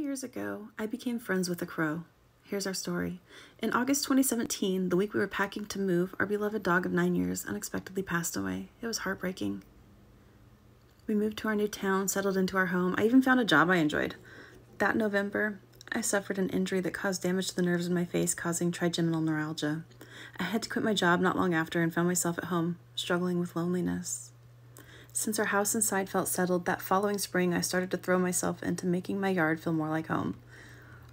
years ago, I became friends with a crow. Here's our story. In August 2017, the week we were packing to move, our beloved dog of 9 years unexpectedly passed away. It was heartbreaking. We moved to our new town, settled into our home. I even found a job I enjoyed. That November, I suffered an injury that caused damage to the nerves in my face, causing trigeminal neuralgia. I had to quit my job not long after and found myself at home, struggling with loneliness. Since our house inside felt settled, that following spring I started to throw myself into making my yard feel more like home.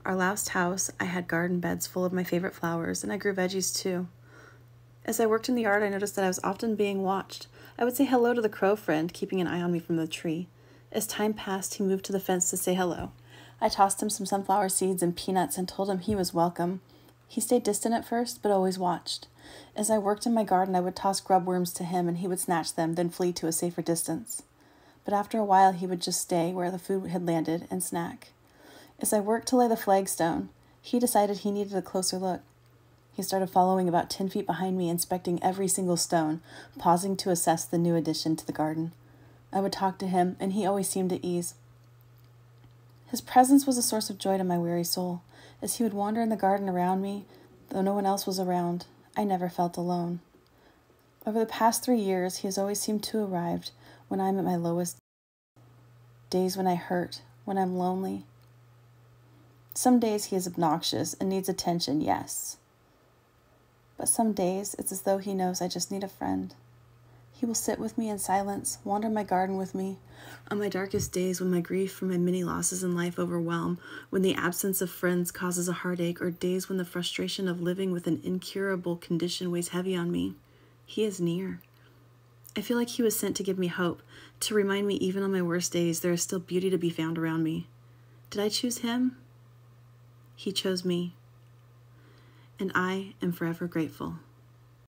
Our last house, I had garden beds full of my favorite flowers, and I grew veggies too. As I worked in the yard, I noticed that I was often being watched. I would say hello to the crow friend, keeping an eye on me from the tree. As time passed, he moved to the fence to say hello. I tossed him some sunflower seeds and peanuts and told him he was welcome. He stayed distant at first, but always watched. As I worked in my garden, I would toss grub worms to him, and he would snatch them, then flee to a safer distance. But after a while, he would just stay where the food had landed and snack. As I worked to lay the flagstone, he decided he needed a closer look. He started following about 10 feet behind me, inspecting every single stone, pausing to assess the new addition to the garden. I would talk to him, and he always seemed at ease. His presence was a source of joy to my weary soul. As he would wander in the garden around me, though no one else was around, I never felt alone. Over the past 3 years, he has always seemed to arrive when I'm at my lowest, days when I hurt, when I'm lonely. Some days he is obnoxious and needs attention, yes. But some days it's as though he knows I just need a friend. He will sit with me in silence, wander my garden with me. On my darkest days, when my grief from my many losses in life overwhelm, when the absence of friends causes a heartache, or days when the frustration of living with an incurable condition weighs heavy on me, he is near. I feel like he was sent to give me hope, to remind me even on my worst days there is still beauty to be found around me. Did I choose him? He chose me, and I am forever grateful.